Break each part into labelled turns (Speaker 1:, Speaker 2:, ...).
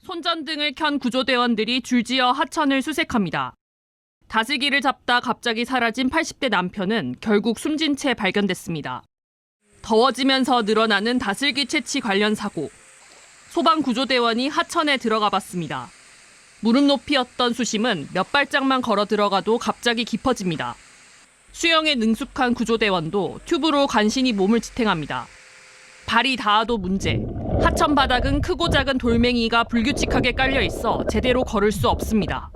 Speaker 1: 손전등을 켠 구조대원들이 줄지어 하천을 수색합니다. 다슬기를 잡다 갑자기 사라진 80대 남편은 결국 숨진 채 발견됐습니다. 더워지면서 늘어나는 다슬기 채취 관련 사고. 소방구조대원이 하천에 들어가 봤습니다. 무릎 높이였던 수심은 몇 발짝만 걸어 들어가도 갑자기 깊어집니다. 수영에 능숙한 구조대원도 튜브로 간신히 몸을 지탱합니다. 발이 닿아도 문제. 하천 바닥은 크고 작은 돌멩이가 불규칙하게 깔려 있어 제대로 걸을 수 없습니다.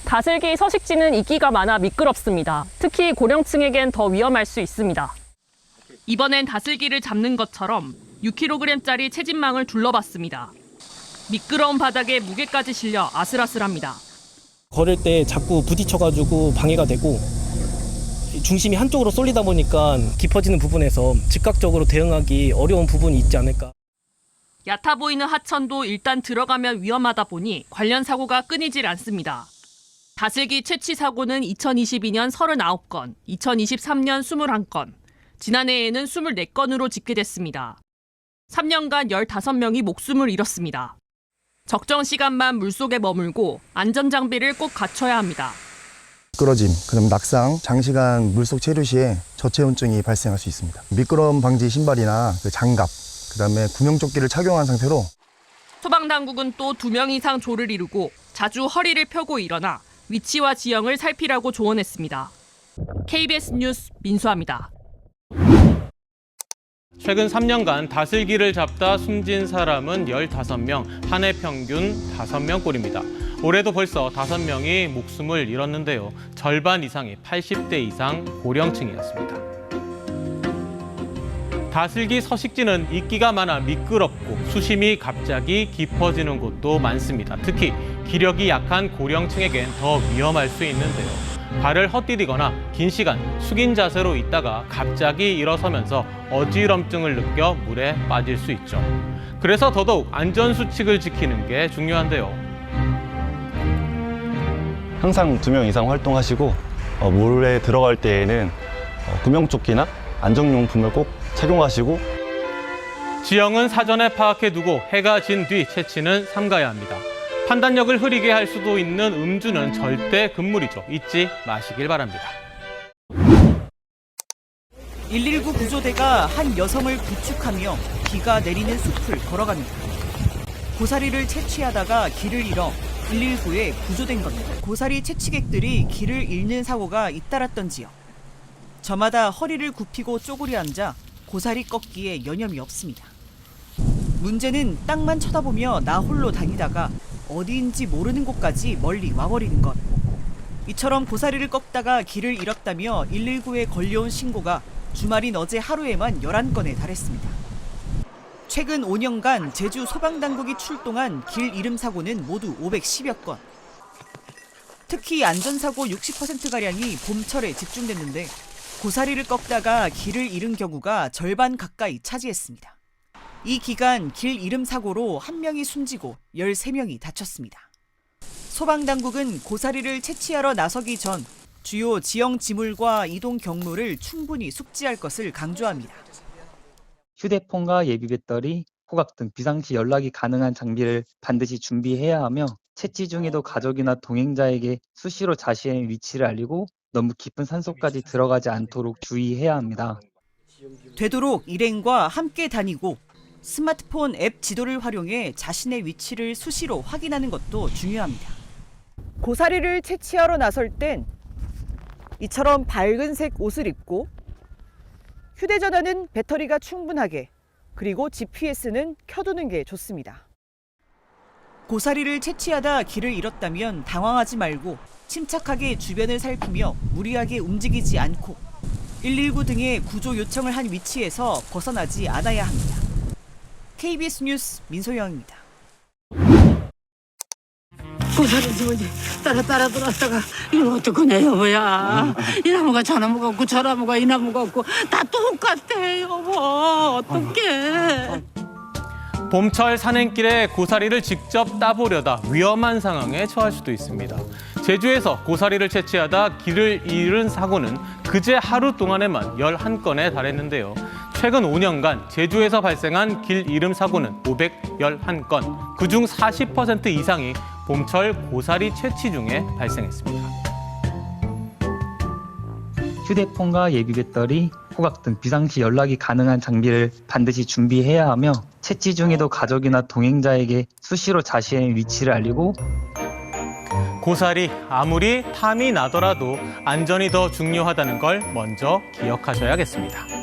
Speaker 1: 다슬기 서식지는 이끼가 많아 미끄럽습니다. 특히 고령층에겐 더 위험할 수 있습니다. 이번엔 다슬기를 잡는 것처럼 6kg짜리 채집망을 둘러봤습니다. 미끄러운 바닥에 무게까지 실려 아슬아슬합니다.
Speaker 2: 걸을 때 자꾸 부딪혀가지고 방해가 되고 중심이 한쪽으로 쏠리다 보니까 깊어지는 부분에서 즉각적으로 대응하기 어려운 부분이 있지 않을까.
Speaker 1: 얕아 보이는 하천도 일단 들어가면 위험하다 보니 관련 사고가 끊이질 않습니다. 다슬기 채취 사고는 2022년 39건, 2023년 21건, 지난해에는 24건으로 집계됐습니다. 3년간 15명이 목숨을 잃었습니다. 적정 시간만 물속에 머물고 안전장비를 꼭 갖춰야 합니다.
Speaker 3: 미끄러짐, 그다음 낙상, 장시간 물속 체류 시에 저체온증이 발생할 수 있습니다. 미끄럼 방지 신발이나 장갑, 그다음에 구명조끼를 착용한 상태로
Speaker 1: 소방당국은 또 2명 이상 조를 이루고 자주 허리를 펴고 일어나 위치와 지형을 살피라고 조언했습니다. KBS 뉴스 민수아입니다.
Speaker 4: 최근 3년간 다슬기를 잡다 숨진 사람은 15명, 한 해 평균 5명꼴입니다. 올해도 벌써 5명이 목숨을 잃었는데요. 절반 이상이 80대 이상 고령층이었습니다. 다슬기 서식지는 이끼가 많아 미끄럽고 수심이 갑자기 깊어지는 곳도 많습니다. 특히 기력이 약한 고령층에겐 더 위험할 수 있는데요. 발을 헛디디거나 긴 시간 숙인 자세로 있다가 갑자기 일어서면서 어지럼증을 느껴 물에 빠질 수 있죠. 그래서 더더욱 안전수칙을 지키는 게 중요한데요.
Speaker 5: 항상 2명 이상 활동하시고 물에 들어갈 때에는 구명조끼나 안정용품을 꼭 착용하시고
Speaker 4: 지형은 사전에 파악해두고 해가 진 뒤 채취는 삼가야 합니다. 판단력을 흐리게 할 수도 있는 음주는 절대 금물이죠. 잊지 마시길 바랍니다.
Speaker 6: 119 구조대가 한 여성을 구축하며 비가 내리는 숲을 걸어갑니다. 고사리를 채취하다가 길을 잃어 119에 구조된 겁니다. 고사리 채취객들이 길을 잃는 사고가 잇따랐던 지역. 저마다 허리를 굽히고 쪼그려 앉아 고사리 꺾기에 여념이 없습니다. 문제는 땅만 쳐다보며 나 홀로 다니다가 어디인지 모르는 곳까지 멀리 와버리는 것. 이처럼 고사리를 꺾다가 길을 잃었다며 119에 걸려온 신고가 주말인 어제 하루에만 11건에 달했습니다. 최근 5년간 제주 소방당국이 출동한 길 잃음 사고는 모두 510여 건. 특히 안전사고 60%가량이 봄철에 집중됐는데 고사리를 꺾다가 길을 잃은 경우가 절반 가까이 차지했습니다. 이 기간 길 잃음 사고로 1명이 숨지고 13명이 다쳤습니다. 소방당국은 고사리를 채취하러 나서기 전 주요 지형 지물과 이동 경로를 충분히 숙지할 것을 강조합니다.
Speaker 7: 휴대폰과 예비 배터리, 호각 등 비상시 연락이 가능한 장비를 반드시 준비해야 하며 채취 중에도 가족이나 동행자에게 수시로 자신의 위치를 알리고 너무 깊은 산속까지 들어가지 않도록 주의해야 합니다.
Speaker 6: 되도록 일행과 함께 다니고 스마트폰 앱 지도를 활용해 자신의 위치를 수시로 확인하는 것도 중요합니다. 고사리를 채취하러 나설 땐 이처럼 밝은색 옷을 입고 휴대전화는 배터리가 충분하게 그리고 GPS는 켜두는 게 좋습니다. 고사리를 채취하다 길을 잃었다면 당황하지 말고 침착하게 주변을 살피며 무리하게 움직이지 않고 119 등의 구조 요청을 한 위치에서 벗어나지 않아야 합니다. KBS 뉴스 민소영입니다.
Speaker 8: 고사리 주머니 따라 들어왔다가 이걸 어떡하냐 여보야. 이 나무가 저 나무 같고 저 나무가 이 나무 같고 다 똑같아 여보. 어떡해.
Speaker 4: 봄철 산행길에 고사리를 직접 따보려다 위험한 상황에 처할 수도 있습니다. 제주에서 고사리를 채취하다 길을 잃은 사고는 그제 하루 동안에만 11건에 달했는데요. 최근 5년간 제주에서 발생한 길 이름 사고는 511건, 그중 40% 이상이 봄철 고사리 채취 중에 발생했습니다.
Speaker 7: 휴대폰과 예비 배터리, 호각 등 비상시 연락이 가능한 장비를 반드시 준비해야 하며 채취 중에도 가족이나 동행자에게 수시로 자신의 위치를 알리고
Speaker 4: 고사리 아무리 탐이 나더라도 안전이 더 중요하다는 걸 먼저 기억하셔야겠습니다.